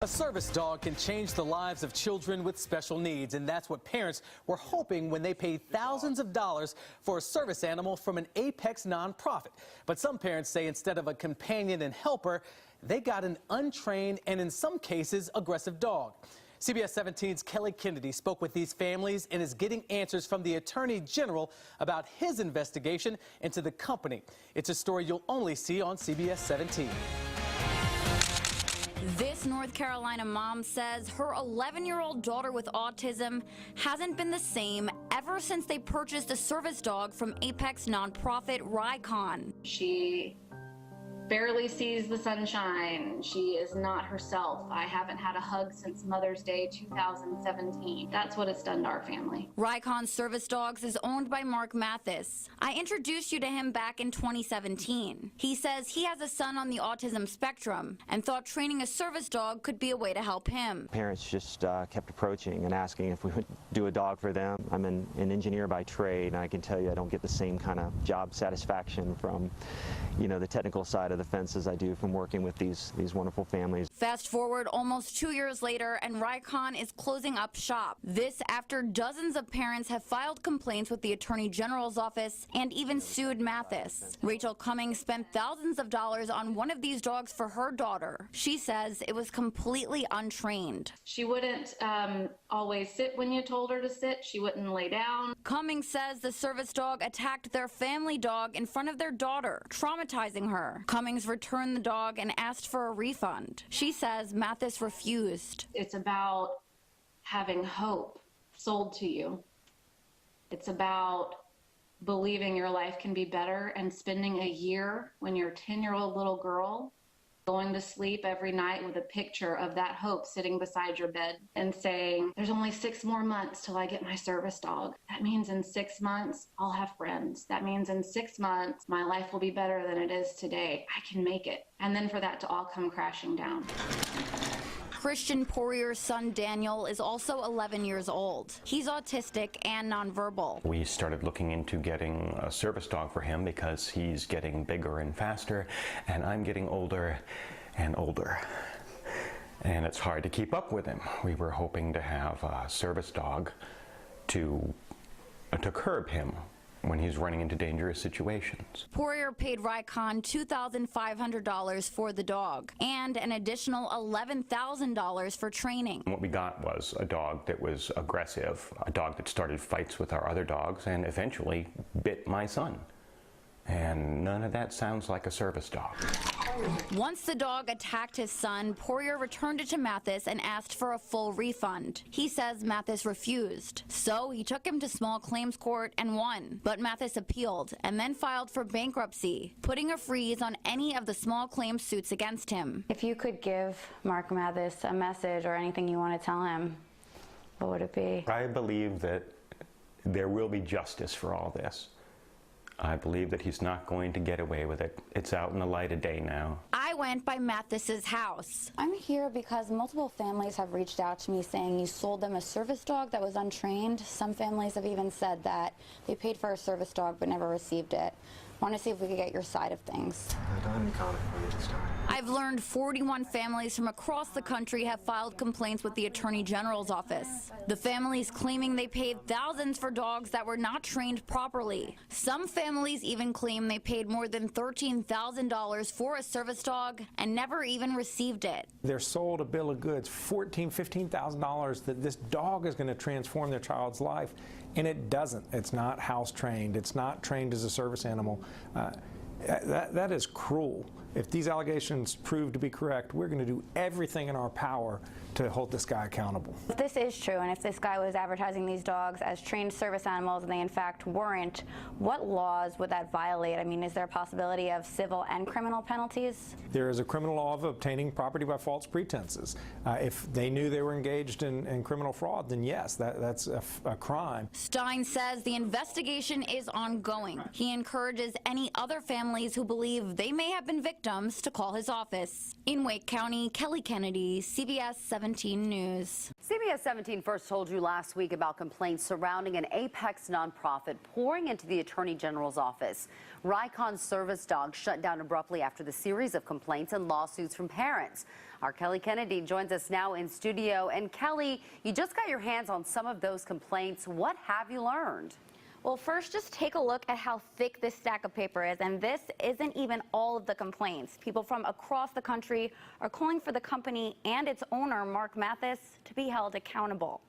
A service dog can change the lives of children with special needs, and that's what parents were hoping when they paid thousands of dollars for a service animal from an Apex nonprofit. But some parents say instead of a companion and helper, they got an untrained and in some cases aggressive dog. CBS 17's Kelly Kennedy spoke with these families and is getting answers from the Attorney General about his investigation into the company. It's a story you'll only see on CBS 17. This North Carolina mom says her 11-year-old daughter with autism hasn't been the same ever since they purchased a service dog from Apex nonprofit RyCon. She barely sees the sunshine. She is not herself. I haven't had a hug since Mother's Day 2017. That's what it's done to our family. RyCon Service Dogs is owned by Mark Mathis. I introduced you to him back in 2017. He says he has a son on the autism spectrum and thought training a service dog could be a way to help him. Parents just kept approaching and asking if we would do a dog for them. I'm an engineer by trade, and I can tell you I don't get the same kind of job satisfaction from, the technical side of the fence as I do from working with these wonderful families. Fast forward almost 2 years later, and RyCon is closing up shop. This after dozens of parents have filed complaints with the Attorney General's office and even sued Mathis. Rachel Cummings spent thousands of dollars on one of these dogs for her daughter. She says it was completely untrained. She wouldn't always sit when you told her to sit. She wouldn't lay down. Cummings says the service dog attacked their family dog in front of their daughter, traumatizing her. Cummings returned the dog and asked for a refund. She says Mathis refused. It's about having hope sold to you. It's about believing your life can be better and spending a year when you're a 10-year-old little girl going to sleep every night with a picture of that hope sitting beside your bed and saying, there's only 6 more months till I get my service dog. That means in 6 months, I'll have friends. That means in 6 months, my life will be better than it is today. I can make it. And then for that to all come crashing down. Christian Poirier's son Daniel is also 11 years old. He's autistic and nonverbal. We started looking into getting a service dog for him because he's getting bigger and faster, and I'm getting older and older. And it's hard to keep up with him. We were hoping to have a service dog to curb him when he's running into dangerous situations. Poirier paid RyCon $2,500 for the dog and an additional $11,000 for training. What we got was a dog that was aggressive, a dog that started fights with our other dogs and eventually bit my son. And none of that sounds like a service dog. Once the dog attacked his son, Poirier returned it to Mathis and asked for a full refund. He says Mathis refused. So he took him to small claims court and won. But Mathis appealed and then filed for bankruptcy, putting a freeze on any of the small claims suits against him. If you could give Mark Mathis a message or anything you want to tell him, what would it be? I believe that there will be justice for all this. I believe that he's not going to get away with it. It's out in the light of day now. I went by Mathis's house. I'm here because multiple families have reached out to me saying you sold them a service dog that was untrained. Some families have even said that they paid for a service dog but never received it. I want to see if we could get your side of things. I've learned 41 families from across the country have filed complaints with the Attorney General's office. The families claiming they paid thousands for dogs that were not trained properly. Some families even claim they paid more than $13,000 for a service dog and never even received it. They're sold a bill of goods, $14,000, $15,000, that this dog is going to transform their child's life, and it doesn't. It's not house trained. It's not trained as a service animal. That is cruel. If these allegations prove to be correct, we're going to do everything in our power to hold this guy accountable. If this is true, and if this guy was advertising these dogs as trained service animals and they in fact weren't, what laws would that violate? I mean, is there a possibility of civil and criminal penalties? There is a criminal law of obtaining property by false pretenses. If they knew they were engaged in criminal fraud, then yes, that's a crime. Stine says the investigation is ongoing. He encourages any other families who believe they may have been victims victims to call his office. In Wake County, Kelly Kennedy, CBS 17 News. CBS 17 first told you last week about complaints surrounding an Apex nonprofit pouring into the Attorney General's office. RyCon service dogs shut down abruptly after the series of complaints and lawsuits from parents. Our Kelly Kennedy joins us now in studio. And Kelly, you just got your hands on some of those complaints. What have you learned? Well, first, just take a look at how thick this stack of paper is, and this isn't even all of the complaints. People from across the country are calling for the company and its owner, Mark Mathis, to be held accountable.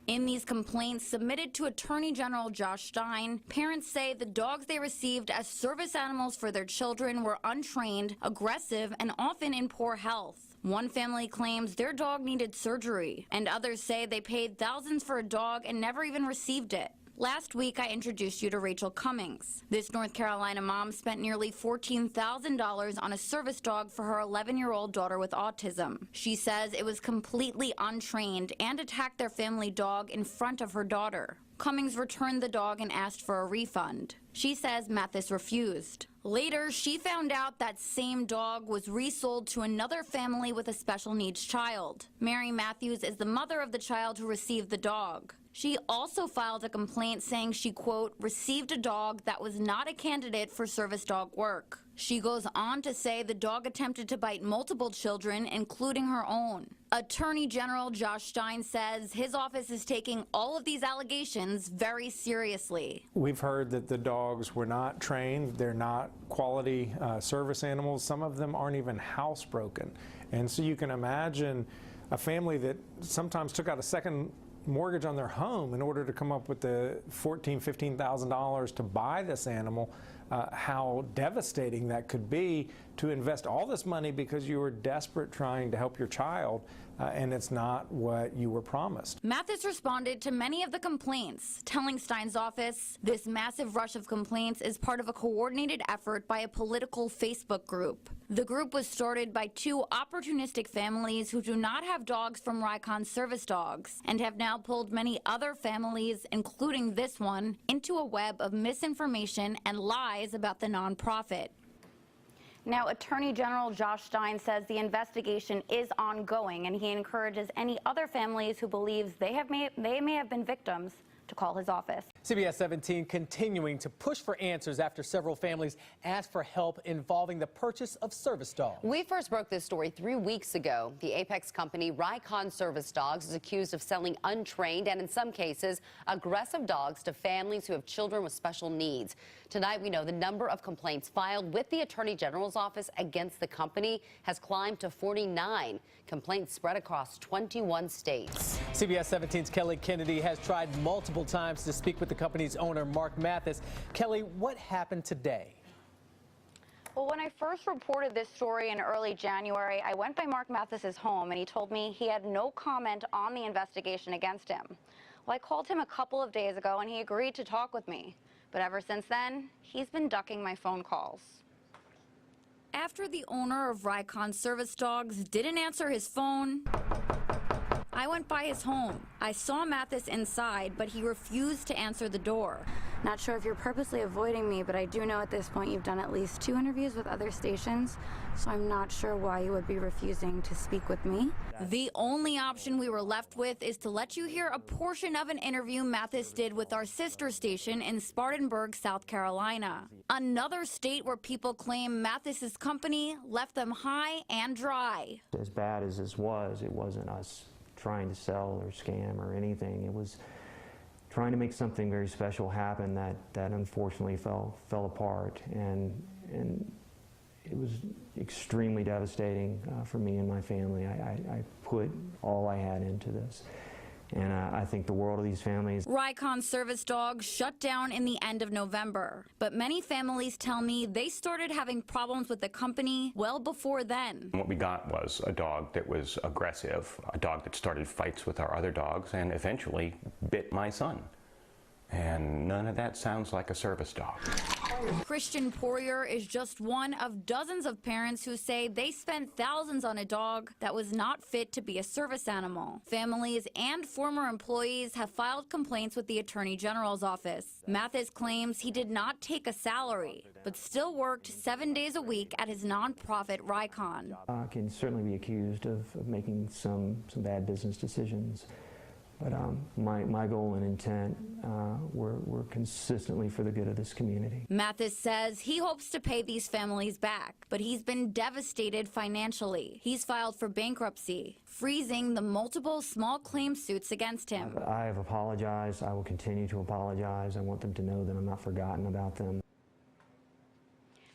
In these complaints submitted to Attorney General Josh Stine, parents say the dogs they received as service animals for their children were untrained, aggressive, and often in poor health. One family claims their dog needed surgery, and others say they paid thousands for a dog and never even received it. Last week, I introduced you to Rachel Cummings. This North Carolina mom spent nearly $14,000 on a service dog for her 11-year-old daughter with autism. She says it was completely untrained and attacked their family dog in front of her daughter. Cummings returned the dog and asked for a refund. She says Mathis refused. Later, she found out that same dog was resold to another family with a special needs child. Mary Matthews is the mother of the child who received the dog. She also filed a complaint saying she, quote, received a dog that was not a candidate for service dog work. She goes on to say the dog attempted to bite multiple children, including her own. Attorney General Josh Stine says his office is taking all of these allegations very seriously. We've heard that the dogs were not trained. They're not quality service animals. Some of them aren't even housebroken. And so you can imagine a family that sometimes took out a second mortgage on their home in order to come up with the $14,000, $15,000 to buy this animal, how devastating that could be to invest all this money because you were desperate trying to help your child, and it's not what you were promised. Mathis responded to many of the complaints, telling Stine's office this massive rush of complaints is part of a coordinated effort by a political Facebook group. The group was started by two opportunistic families who do not have dogs from RyCon service dogs and have now pulled many other families, including this one, into a web of misinformation and lies about the nonprofit. Now, Attorney General Josh Stine says the investigation is ongoing, and he encourages any other families who believes they may have been victims to call his office. CBS 17 continuing to push for answers after several families asked for help involving the purchase of service dogs. We first broke this story 3 weeks ago. The Apex company RyCon Service Dogs is accused of selling untrained and, in some cases, aggressive dogs to families who have children with special needs. Tonight, we know the number of complaints filed with the Attorney General's office against the company has climbed to 49. Complaints spread across 21 states. CBS 17's Kelly Kennedy has tried multiple times to speak with the company's owner, Mark Mathis. Kelly, what happened today? Well, when I first reported this story in early January, I went by Mark Mathis's home, and he told me he had no comment on the investigation against him. Well, I called him a couple of days ago, and he agreed to talk with me. But ever since then, he's been ducking my phone calls. After the owner of RyCon Service Dogs didn't answer his phone, I went by his home. I saw Mathis inside, but he refused to answer the door. Not sure if you're purposely avoiding me, but I do know at this point you've done at least 2 interviews with other stations, so I'm not sure why you would be refusing to speak with me. The only option we were left with is to let you hear a portion of an interview Mathis did with our sister station in Spartanburg, South Carolina. Another state where people claim Mathis's company left them high and dry. As bad as this was, it wasn't us trying to sell or scam or anything. It was trying to make something very special happen that unfortunately fell apart, and it was extremely devastating for me and my family. I put all I had into this, and I think the world of these families. RyCon Service Dogs shut down in the end of November, but many families tell me they started having problems with the company well before then. What we got was a dog that was aggressive, a dog that started fights with our other dogs and eventually bit my son. And none of that sounds like a service dog. Christian Poirier is just one of dozens of parents who say they spent thousands on a dog that was not fit to be a service animal. Families and former employees have filed complaints with the Attorney General's office. Mathis claims he did not take a salary, but still worked 7 days a week at his nonprofit RyCon. Can certainly be accused of making some bad business decisions. But my goal and intent were consistently for the good of this community. Mathis says he hopes to pay these families back, but he's been devastated financially. He's filed for bankruptcy, freezing the multiple small claim suits against him. I have apologized. I will continue to apologize. I want them to know that I'm not forgotten about them.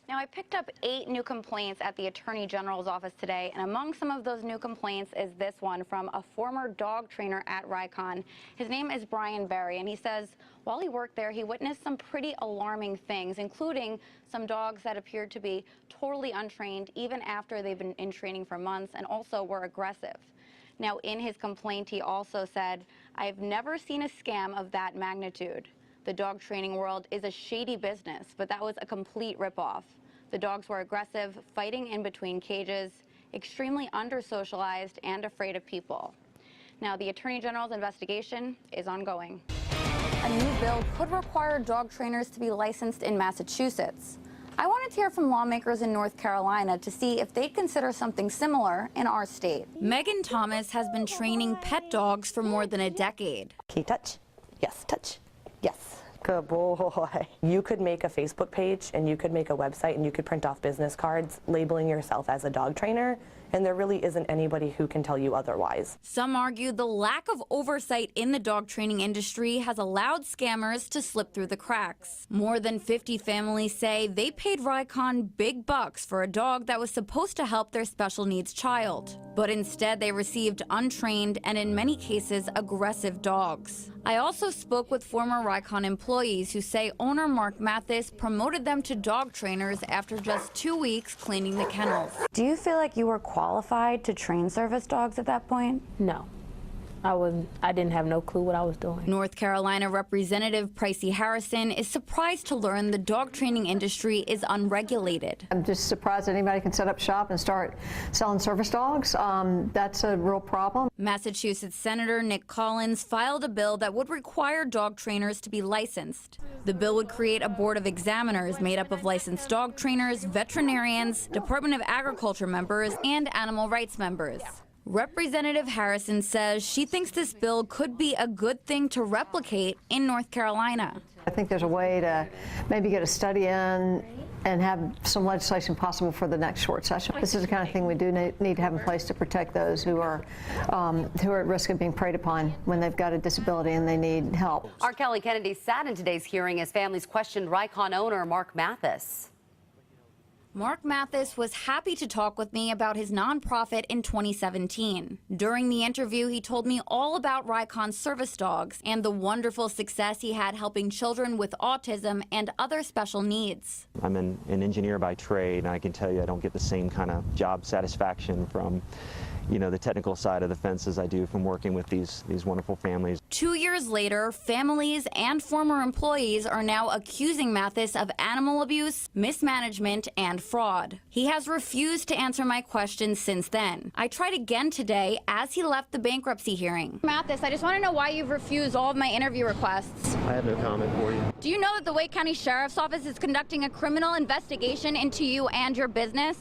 Now, I picked up 8 new complaints at the Attorney General's office today, and among some of those new complaints is this one from a former dog trainer at RyCon. His name is Brian Berry, and he says while he worked there, he witnessed some pretty alarming things, including some dogs that appeared to be totally untrained even after they've been in training for months, and also were aggressive. Now, in his complaint, he also said, "I've never seen a scam of that magnitude. The dog training world is a shady business, but that was a complete ripoff. The dogs were aggressive, fighting in between cages, extremely under-socialized, and afraid of people." Now, the Attorney General's investigation is ongoing. A new bill could require dog trainers to be licensed in Massachusetts. I wanted to hear from lawmakers in North Carolina to see if they'd consider something similar in our state. Megan Thomas has been training pet dogs for more than a decade. Can you touch? Yes, touch. Yes. Good boy. You could make a Facebook page and you could make a website and you could print off business cards labeling yourself as a dog trainer, and there really isn't anybody who can tell you otherwise. Some argue the lack of oversight in the dog training industry has allowed scammers to slip through the cracks. More than 50 families say they paid RyCon big bucks for a dog that was supposed to help their special needs child. But instead they received untrained and in many cases aggressive dogs. I also spoke with former RyCon employees who say owner Mark Mathis promoted them to dog trainers after just 2 weeks cleaning the kennels. Do you feel like you were qualified to train service dogs at that point? No. I didn't have no clue what I was doing. North Carolina Representative Pricey Harrison is surprised to learn the dog training industry is unregulated. I'm just surprised anybody can set up shop and start selling service dogs. That's a real problem. Massachusetts Senator Nick Collins filed a bill that would require dog trainers to be licensed. The bill would create a board of examiners made up of licensed dog trainers, veterinarians, Department of Agriculture members, and animal rights members. Representative Harrison says she thinks this bill could be a good thing to replicate in North Carolina. I think there's a way to maybe get a study in and have some legislation possible for the next short session. This is the kind of thing we do need to have in place to protect those who are at risk of being preyed upon when they've got a disability and they need help. R. Kelly Kennedy sat in today's hearing as families questioned RyCon owner Mark Mathis. Mark Mathis was happy to talk with me about his nonprofit in 2017. During the interview, he told me all about RyCon's service dogs and the wonderful success he had helping children with autism and other special needs. I'm an engineer by trade, and I can tell you I don't get the same kind of job satisfaction from the technical side of the fence as I do from working with these wonderful families. 2 years later, families and former employees are now accusing Mathis of animal abuse, mismanagement, and fraud. He has refused to answer my questions since then. I tried again today as he left the bankruptcy hearing. Mathis, I just want to know why you've refused all of my interview requests. I have no comment for you. Do you know that the Wake County Sheriff's Office is conducting a criminal investigation into you and your business?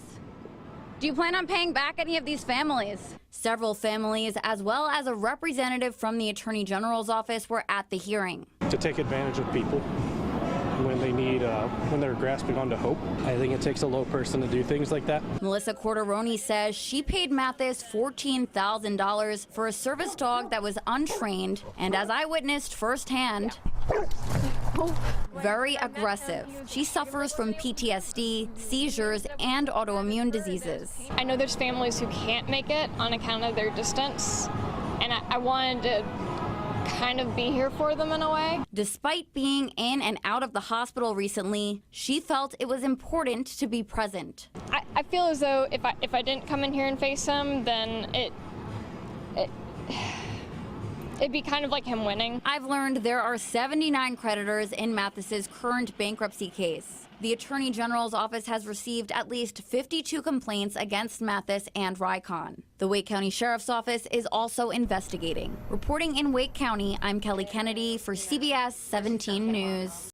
Do you plan on paying back any of these families? Several families, as well as a representative from the Attorney General's office, were at the hearing. To take advantage of people when they need, when they're grasping onto hope. I think it takes a low person to do things like that. Melissa Corderoni says she paid Mathis $14,000 for a service dog that was untrained and, as I witnessed firsthand, very aggressive. She suffers from PTSD, seizures, and autoimmune diseases. I know there's families who can't make it on account of their distance, and I wanted to kind of be here for them in a way. Despite being in and out of the hospital recently, she felt it was important to be present. I feel as though if I didn't come in here and face him, then it it'd be kind of like him winning. I've learned there are 79 creditors in Mathis's current bankruptcy case. The Attorney General's office has received at least 52 complaints against Mathis and RyCon. The Wake County Sheriff's Office is also investigating. Reporting in Wake County, I'm Kelly Kennedy for CBS 17 News.